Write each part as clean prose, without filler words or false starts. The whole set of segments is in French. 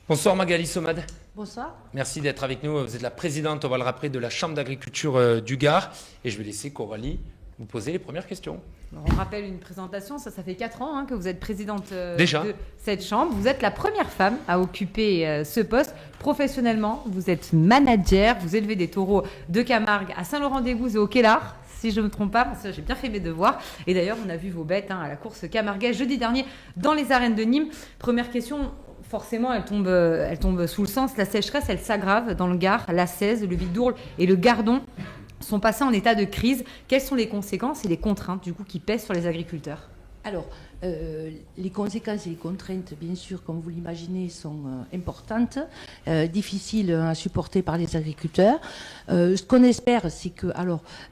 Bonsoir Magali Somad. Bonsoir. Merci d'être avec nous. Vous êtes la présidente, on va le rappeler, de la Chambre d'agriculture du Gard. Et je vais laisser Coralie vous poser les premières questions. On rappelle une présentation, ça fait 4 ans que vous êtes présidente Déjà de cette chambre. Vous êtes la première femme à occuper ce poste. Professionnellement, vous êtes manager, vous élevez des taureaux de Camargue à Saint-Laurent-des-Gouzes et au Quélard. Si je ne me trompe pas, parce que j'ai bien fait mes devoirs. Et d'ailleurs, on a vu vos bêtes à la course camarguaise jeudi dernier dans les arènes de Nîmes. Première question, forcément, elle tombe sous le sens. La sécheresse, elle s'aggrave dans le Gard. La Cèze, le Vidourle et le Gardon sont passés en état de crise. Quelles sont les conséquences et les contraintes du coup qui pèsent sur les agriculteurs ? Alors, les conséquences et les contraintes, bien sûr, comme vous l'imaginez, sont importantes, difficiles à supporter par les agriculteurs. Ce qu'on espère, c'est que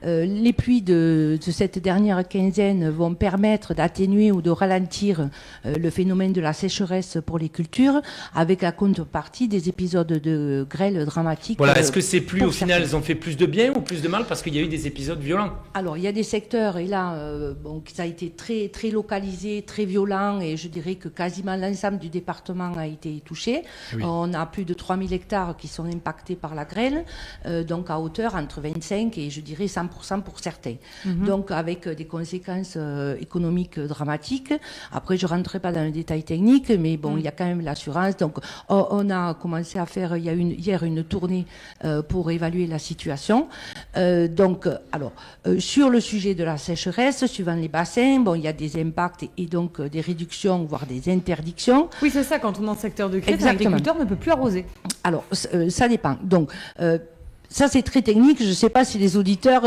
les pluies de cette dernière quinzaine vont permettre d'atténuer ou de ralentir le phénomène de la sécheresse pour les cultures, avec la contrepartie des épisodes de grêle dramatiques. Voilà, est-ce que ces pluies, au final, elles ont fait plus de bien ou plus de mal parce qu'il y a eu des épisodes violents ? Alors, il y a des secteurs, et là, ça a été très, très localisé, très violent, et je dirais que quasiment l'ensemble du département a été touché. Oui. On a plus de 3000 hectares qui sont impactés par la grêle, donc à hauteur entre 25 et je dirais 100% pour certains. Donc avec des conséquences économiques dramatiques. Après, je ne rentrerai pas dans le détail technique, mais bon, il y a quand même l'assurance. Donc on a commencé à faire hier une tournée pour évaluer la situation. Sur le sujet de la sécheresse, suivant les bassins, il y a des impacts et donc des réductions, voire des interdictions. Oui, c'est ça, quand on est dans le secteur de crise, l'agriculteur ne peut plus arroser. Alors, ça dépend. Donc, ça, c'est très technique. Je ne sais pas si les auditeurs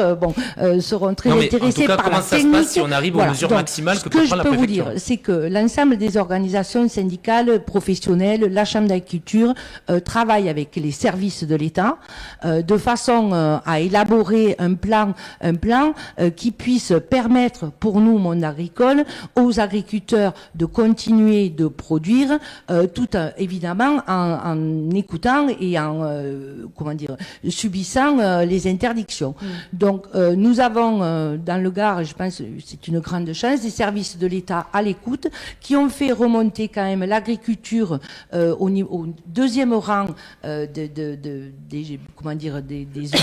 seront très intéressés par la technique. Comment ça se passe si on arrive aux mesures maximales que peut prendre la préfecture ? Ce que je peux vous dire, c'est que l'ensemble des organisations syndicales, professionnelles, la Chambre d'agriculture, travaillent avec les services de l'État de façon à élaborer un plan qui puisse permettre pour nous, monde agricole, aux agriculteurs de continuer de produire, tout évidemment en écoutant et en subissant les interdictions. Donc, nous avons dans le Gard, je pense que c'est une grande chance, des services de l'État à l'écoute qui ont fait remonter quand même l'agriculture au deuxième rang des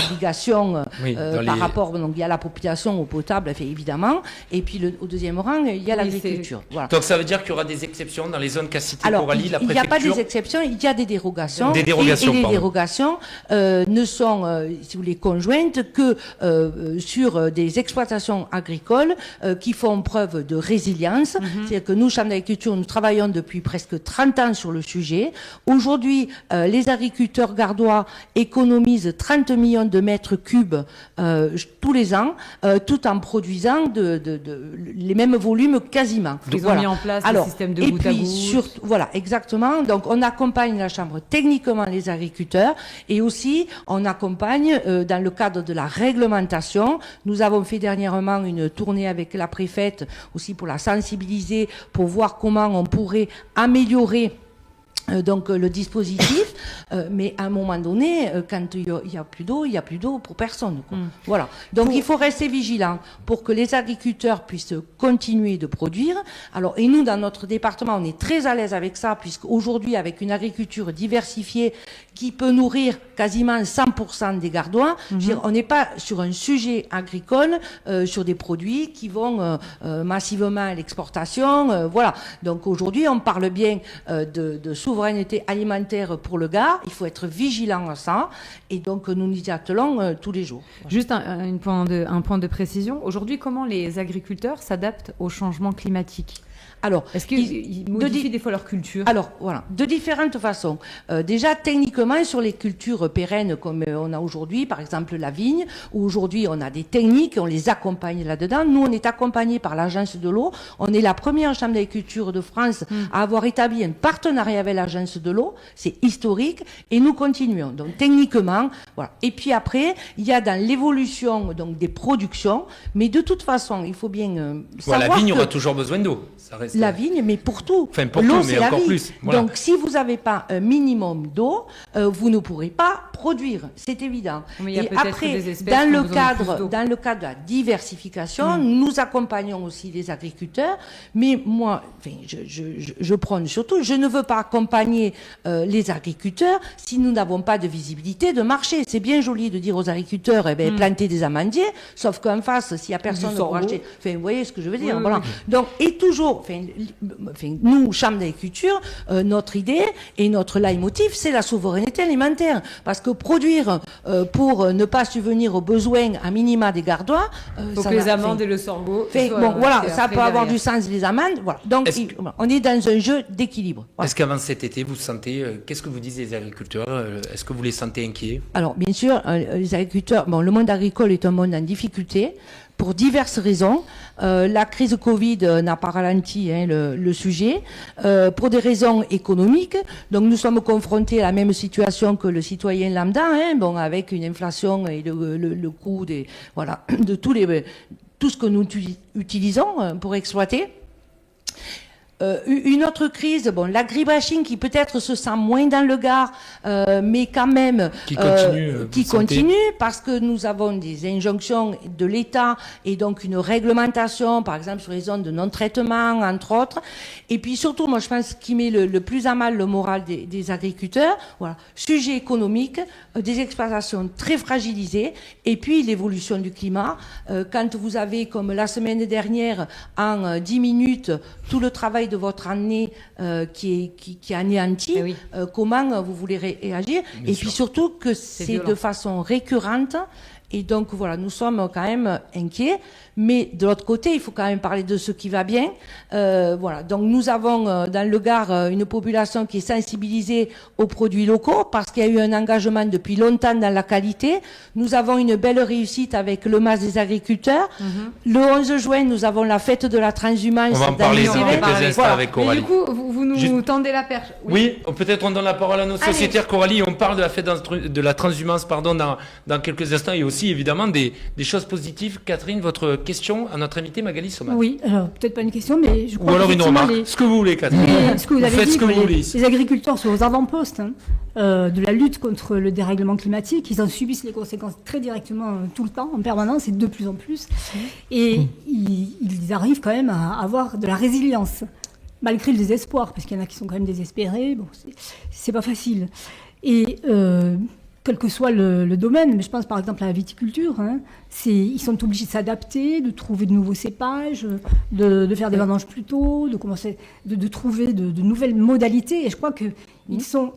obligations par rapport donc, à la population, au potable, évidemment, et puis au deuxième rang, il y a l'agriculture. Voilà. Donc, ça veut dire qu'il y aura des exceptions dans les zones qu'a citées Coralie, la préfecture ? Il n'y a pas des exceptions, il y a des dérogations. Des dérogations, et les dérogations ne sont, si vous voulez, conjointes que sur des exploitations agricoles qui font preuve de résilience. C'est-à-dire que nous, Chambre d'agriculture, nous travaillons depuis presque 30 ans sur le sujet. Aujourd'hui, les agriculteurs gardois économisent 30 millions de mètres cubes tous les ans, tout en produisant les mêmes volumes quasiment. Ils ont mis en place le système de goutte à goutte. Voilà, exactement. Donc, on accompagne la Chambre techniquement les agriculteurs et aussi on accompagne dans le cadre de la réglementation. Nous avons fait dernièrement une tournée avec la préfète aussi pour la sensibiliser, pour voir comment on pourrait améliorer donc le dispositif, mais à un moment donné, quand il y a plus d'eau pour personne. Voilà. Donc il faut rester vigilant pour que les agriculteurs puissent continuer de produire. Alors et nous dans notre département, on est très à l'aise avec ça puisqu'aujourd'hui avec une agriculture diversifiée qui peut nourrir quasiment 100% des Gardois, on n'est pas sur un sujet agricole, sur des produits qui vont massivement à l'exportation. Voilà. Donc aujourd'hui, on parle bien de souveraineté alimentaire pour le Gard. Il faut être vigilant à ça. Et donc, nous nous y attelons tous les jours. Juste un point de précision. Aujourd'hui, comment les agriculteurs s'adaptent au changement climatique ? Alors, est-ce qu'ils modifient des fois leur culture ? Alors, voilà, de différentes façons. Déjà, techniquement, sur les cultures pérennes comme on a aujourd'hui, par exemple la vigne, où aujourd'hui on a des techniques, on les accompagne là-dedans. Nous, on est accompagnés par l'Agence de l'eau. On est la première chambre d'agriculture de France à avoir établi un partenariat avec l'Agence de l'eau. C'est historique. historique et nous continuons. Donc techniquement, voilà. Et puis après, il y a dans l'évolution donc des productions, mais de toute façon, il faut bien savoir la vigne que aura toujours besoin d'eau. Ça reste... la vigne, mais pour tout. Enfin, pour L'eau, tout, c'est mais la encore vie. plus. Voilà. Donc, si vous n'avez pas un minimum d'eau, vous ne pourrez pas produire. C'est évident. Mais il y a Et peut-être après, des espèces dans qui le ont besoin de plus cadre, d'eau. dans le cadre de la diversification, nous accompagnons aussi les agriculteurs. Mais moi, enfin, je prône surtout, je ne veux pas accompagner les agriculteurs si nous n'avons pas de visibilité de marché. C'est bien joli de dire aux agriculteurs, plantez des amandiers, sauf qu'en face, s'il n'y a personne pour acheter, enfin, vous voyez ce que je veux dire. Oui, voilà. oui. Donc, et toujours, nous, Chambre d'agriculture, notre idée et notre leitmotiv, c'est la souveraineté alimentaire. Parce que produire pour ne pas subvenir aux besoins à minima des Gardois, Donc ça les va- amandes et le sorgho. bon, voilà, c'est ça après peut avoir derrière. du sens, les amandes. Voilà. Donc, Est-ce que- on est dans un jeu d'équilibre. Voilà. Est-ce qu'avant cet été, vous sentez, qu'est-ce que vous disent les agriculteurs Est-ce que vous les sentez inquiets? Alors, bien sûr, les agriculteurs, bon, le monde agricole est un monde en difficulté pour diverses raisons. La crise Covid n'a pas ralenti le sujet pour des raisons économiques. Donc, nous sommes confrontés à la même situation que le citoyen lambda, avec une inflation et le coût de tout ce que nous utilisons pour exploiter. Une autre crise, l'agribashing qui peut-être se sent moins dans le Gard, mais quand même qui continue, parce que nous avons des injonctions de l'État et donc une réglementation, par exemple sur les zones de non-traitement, entre autres. Et puis surtout, moi je pense qui met le plus à mal le moral des agriculteurs, voilà, sujet économique, des exploitations très fragilisées, et puis l'évolution du climat. Quand vous avez, comme la semaine dernière, en 10 minutes, tout le travail de votre année qui est anéanti, Eh oui. comment vous voulez réagir? Bien Et sûr. puis surtout que c'est violent. de façon récurrente. Et donc voilà, nous sommes quand même inquiets, mais de l'autre côté, il faut quand même parler de ce qui va bien. Voilà, donc nous avons dans le Gard une population qui est sensibilisée aux produits locaux parce qu'il y a eu un engagement depuis longtemps dans la qualité. Nous avons une belle réussite avec le Mas des agriculteurs. Le 11 juin, nous avons la fête de la transhumance. On va en dans parler les dans événements. quelques instants Voilà. avec Mais Coralie. du coup, vous nous Juste- tendez la perche. Oui, peut-être on donne la parole à nos Allez. sociétaires, Coralie. On parle de la fête de la transhumance dans quelques instants et aussi évidemment des choses positives. Catherine, votre question à notre invité Magali Somat. Oui, alors peut-être pas une question, mais je Ou crois alors une qu'effectivement, remarque. Ce que vous voulez, Catherine. ce que vous avez faites dit, ce que que vous voulez ici. les agriculteurs sont aux avant-postes de la lutte contre le dérèglement climatique. Ils en subissent les conséquences très directement tout le temps, en permanence et de plus en plus. Et ils arrivent quand même à avoir de la résilience, malgré le désespoir, parce qu'il y en a qui sont quand même désespérés. Bon, c'est pas facile. Et quel que soit le domaine, mais je pense par exemple à la viticulture, ils sont obligés de s'adapter, de trouver de nouveaux cépages, de faire des vendanges plus tôt, de commencer, de trouver de nouvelles modalités. Et je crois que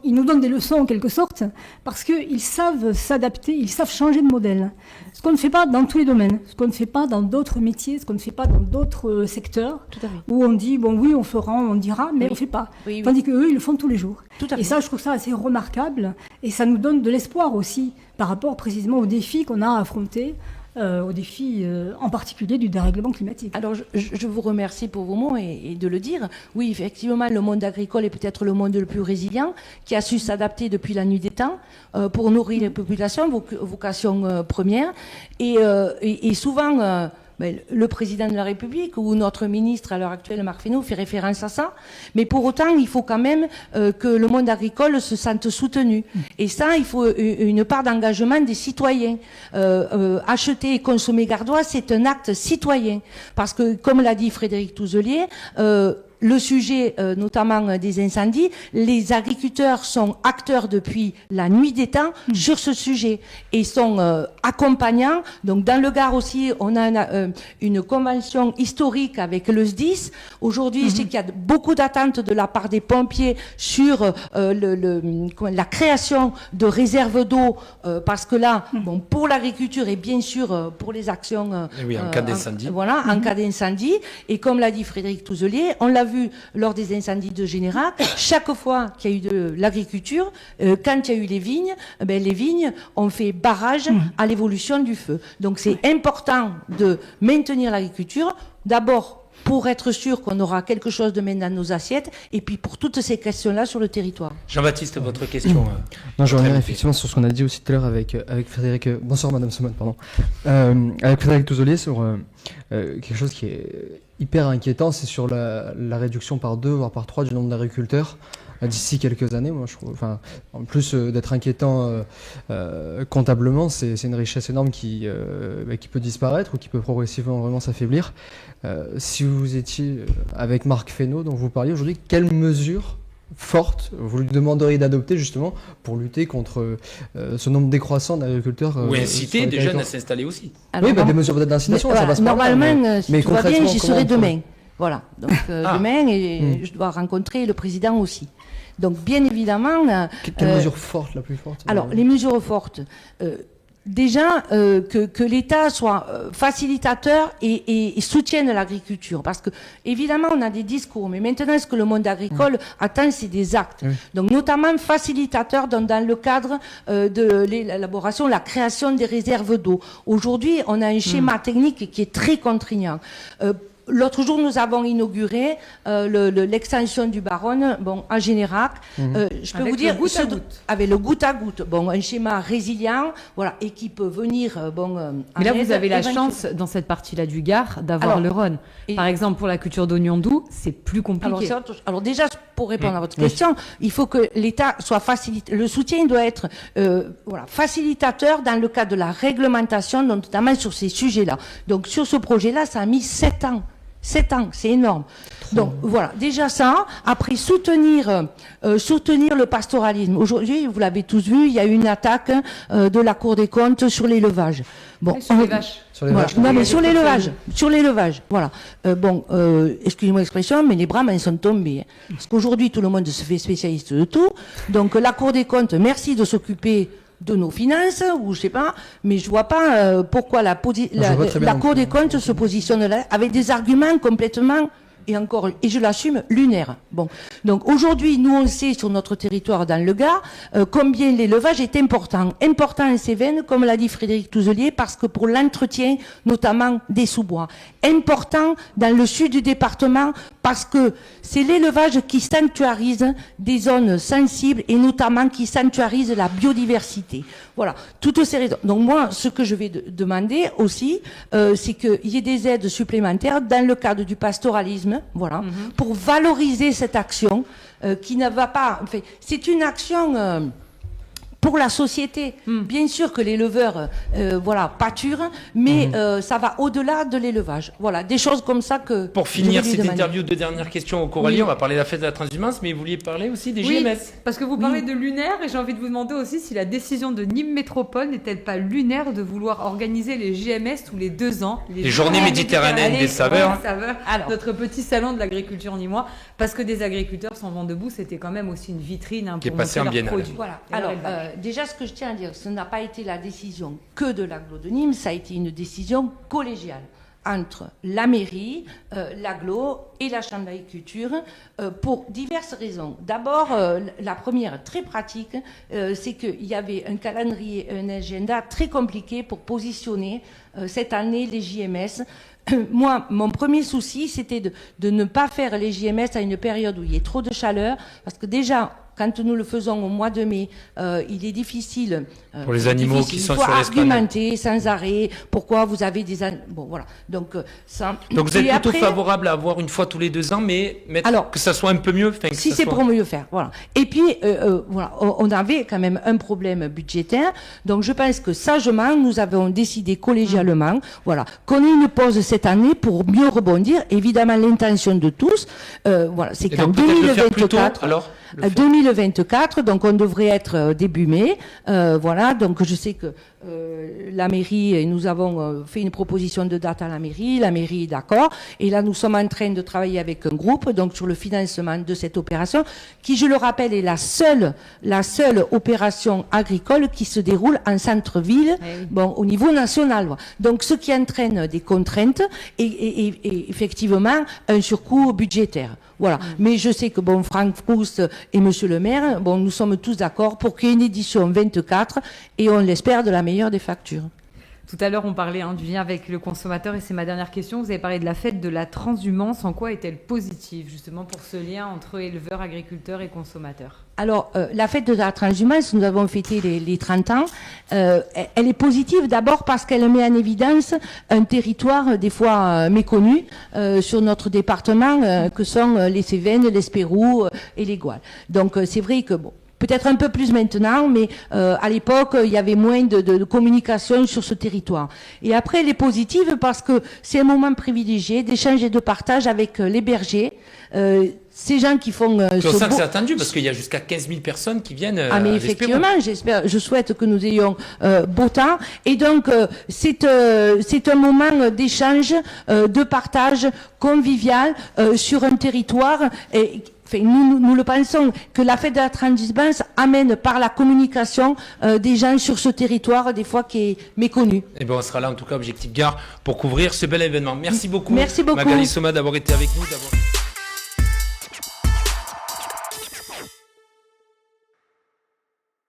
ils nous donnent des leçons en quelque sorte, parce qu'ils savent s'adapter, ils savent changer de modèle. Ce qu'on ne fait pas dans tous les domaines, ce qu'on ne fait pas dans d'autres métiers, ce qu'on ne fait pas dans d'autres secteurs, Tout à fait. où on dit, bon oui, on fera, on dira, mais Oui. on ne fait pas. Oui, oui. Tandis qu'eux, ils le font tous les jours. Tout à fait. Et ça, je trouve ça assez remarquable, et ça nous donne de l'espoir aussi, par rapport précisément aux défis qu'on a à affronter, aux défis en particulier du dérèglement climatique. Alors, je vous remercie pour vos mots et de le dire. Oui, effectivement, le monde agricole est peut-être le monde le plus résilient, qui a su s'adapter depuis la nuit des temps pour nourrir les populations, vocation première. Et souvent, le président de la République ou notre ministre à l'heure actuelle, Marc Fesneau, fait référence à ça. Mais pour autant, il faut quand même que le monde agricole se sente soutenu. Et ça, il faut une part d'engagement des citoyens. Acheter et consommer gardois, c'est un acte citoyen. Parce que, comme l'a dit Frédéric Touzelier, le sujet notamment des incendies, les agriculteurs sont acteurs depuis la nuit des temps sur ce sujet et sont accompagnants. Donc dans le Gard aussi, on a une convention historique avec le SDIS. Aujourd'hui, je sais qu'il y a beaucoup d'attentes de la part des pompiers sur la création de réserves d'eau parce que là, bon, pour l'agriculture et bien sûr pour les actions Et oui, en cas d'incendie. voilà, en cas d'incendie. Et comme l'a dit Frédéric Touzelier, on l'a vu lors des incendies de Générac, chaque fois qu'il y a eu de l'agriculture, quand il y a eu les vignes ont fait barrage à l'évolution du feu. Donc c'est important de maintenir l'agriculture, d'abord pour être sûr qu'on aura quelque chose de mettre dans nos assiettes, et puis pour toutes ces questions-là sur le territoire. Jean-Baptiste, votre question. Non, je votre reviens invité. effectivement sur ce qu'on a dit aussi tout à l'heure avec Frédéric. Bonsoir Madame Somone, pardon. Avec Frédéric Touzolier sur quelque chose qui est hyper inquiétant, c'est sur la réduction par 2 voire par 3 du nombre d'agriculteurs d'ici quelques années. Moi, je trouve, enfin, en plus d'être inquiétant comptablement, c'est une richesse énorme qui peut disparaître ou qui peut progressivement vraiment s'affaiblir. Si vous étiez avec Marc Fesneau, dont vous parliez aujourd'hui, quelles mesures fortes vous lui demanderiez d'adopter justement pour lutter contre ce nombre décroissant d'agriculteurs Ou inciter sur les des jeunes à territoires. s'installer aussi. Alors, Oui, des mesures peut-être d'incitation, mais ça voilà, passe par là, normalement, si mais tout va bien, concrètement, j'y comment serai on peut- demain. Voilà, donc demain, et je dois rencontrer le président aussi. Donc, bien évidemment... Quelle mesure forte, la plus forte Alors, les mesures fortes. Déjà, que l'État soit facilitateur et soutienne l'agriculture. Parce que, évidemment, on a des discours, mais maintenant, ce que le monde agricole attend, c'est des actes. Oui. Donc, notamment facilitateur dans le cadre de l'élaboration, la création des réserves d'eau. Aujourd'hui, on a un schéma technique qui est très contraignant. L'autre jour, nous avons inauguré l'extension du Baronne, bon, à Générac. Je peux Avec vous dire, le goutte à goutte. avec le goutte à goutte, bon, un schéma résilient, voilà, et qui peut venir, Mais là, en vous aide avez la éventuellement. chance, dans cette partie-là du Gard, d'avoir Alors, le Rhône. et- Par exemple, pour la culture d'oignons doux, c'est plus compliqué. Alors déjà, pour répondre à votre question, il faut que l'État soit facilitateur. Le soutien doit être facilitateur dans le cadre de la réglementation, notamment sur ces sujets-là. Donc sur ce projet-là, ça a mis 7 ans. 7 ans, c'est énorme. Donc voilà, déjà ça. Après, soutenir le pastoralisme. Aujourd'hui, vous l'avez tous vu, il y a eu une attaque de la Cour des comptes sur l'élevage. Bon, Sur les vaches. Sur les voilà. vaches. Non, mais sur l'élevage. Sur l'élevage, voilà. Excusez-moi l'expression, mais les bras m'en sont tombés. Hein. Parce qu'aujourd'hui, tout le monde se fait spécialiste de tout. Donc, la Cour des comptes, merci de s'occuper de nos finances, ou je sais pas, mais je vois pas pourquoi la vois très bien la non Cour plus. des comptes se positionne là avec des arguments complètement et je l'assume, lunaire. Bon. Donc aujourd'hui, nous on sait sur notre territoire dans le Gard combien l'élevage est important. Important en Cévennes, comme l'a dit Frédéric Touzelier, parce que pour l'entretien, notamment des sous-bois. Important dans le sud du département, parce que c'est l'élevage qui sanctuarise des zones sensibles et notamment qui sanctuarise la biodiversité. Voilà, toutes ces raisons. Donc moi, ce que je vais demander aussi, c'est qu'il y ait des aides supplémentaires dans le cadre du pastoralisme, voilà, pour valoriser cette action qui ne va pas... Enfin, c'est une action... pour la société, bien sûr que l'éleveur, pâture, mais ça va au-delà de l'élevage. Voilà, des choses comme ça que... Pour je finir vais lui cette demander. interview, deux dernières questions au Coralie. Oui. On va parler de la fête de la transhumance, mais vous vouliez parler aussi des Oui, JMS. parce que vous parlez de lunaire et j'ai envie de vous demander aussi si la décision de Nîmes Métropole n'est-elle pas lunaire de vouloir organiser les JMS tous les 2 ans. Les journées méditerranéennes des saveurs. Alors, notre petit salon de l'agriculture nîmois, parce que des agriculteurs sans vent debout, c'était quand même aussi une vitrine Qui est pour passé montrer en leurs biennale. produits. Voilà. Et leur Alors, élevage. déjà, ce que je tiens à dire, ce n'a pas été la décision que de l'agglo de Nîmes, ça a été une décision collégiale entre la mairie, l'agglo et la chambre d'agriculture pour diverses raisons. D'abord, la première, très pratique, c'est qu'il y avait un calendrier, un agenda très compliqué pour positionner cette année les JMS. Moi, mon premier souci, c'était de ne pas faire les JMS à une période où il y a trop de chaleur, parce que déjà, quand nous le faisons au mois de mai, il est difficile. Pour les animaux qui sont il faut sur l'esplanade. argumenter sans arrêt pourquoi vous avez des... Bon, voilà. Donc, ça... Donc vous êtes Et plutôt après, favorable à avoir une fois tous les 2 ans, mais Alors, que ça soit un peu mieux. Enfin, que si ça c'est soit- pour mieux faire, voilà. Et puis, voilà, on avait quand même un problème budgétaire. Donc, je pense que sagement, nous avons décidé collégialement, voilà, qu'on ait une pause cette année pour mieux rebondir. Évidemment, l'intention de tous, voilà, c'est Et qu'en donc peut-être le faire plus tôt, 2024, alors le faire. 2024, donc on devrait être début mai. Voilà, donc je sais que la mairie, et nous avons fait une proposition de date à la mairie est d'accord. Et là, nous sommes en train de travailler avec un groupe, donc sur le financement de cette opération, qui, je le rappelle, est la seule opération agricole qui se déroule en centre-ville, Eh oui. bon, au niveau national. Voilà. Donc, ce qui entraîne des contraintes et effectivement un surcoût budgétaire. Voilà. Mais je sais que bon, Franck Proust et Monsieur le maire, bon, nous sommes tous d'accord pour qu'il y ait une édition 24 et on l'espère de la meilleure des factures. Tout à l'heure, on parlait du lien avec le consommateur et c'est ma dernière question. Vous avez parlé de la fête de la transhumance. En quoi est-elle positive, justement, pour ce lien entre éleveurs, agriculteurs et consommateurs? Alors, la fête de la transhumance, nous avons fêté les 30 ans. Elle est positive d'abord parce qu'elle met en évidence un territoire des fois méconnu sur notre département, que sont les Cévennes, les Spéroux et les Gouales. Donc, c'est vrai que, bon, peut-être un peu plus maintenant, mais à l'époque, il y avait moins de communication sur ce territoire. Et après, elle est positive parce que c'est un moment privilégié d'échange et de partage avec les bergers. Ces gens qui font C'est pour ça que c'est attendu, parce qu'il y a jusqu'à 15 000 personnes qui viennent Ah mais à effectivement, je souhaite que nous ayons beau temps. Et donc, c'est un moment d'échange, de partage convivial sur un territoire. Et, enfin, nous le pensons que la fête de la transhumance amène par la communication des gens sur ce territoire, des fois qui est méconnu. Et ben on sera là en tout cas, Objectif Gard, pour couvrir ce bel événement. Merci beaucoup, Merci beaucoup. Magali Soma, d'avoir été avec nous.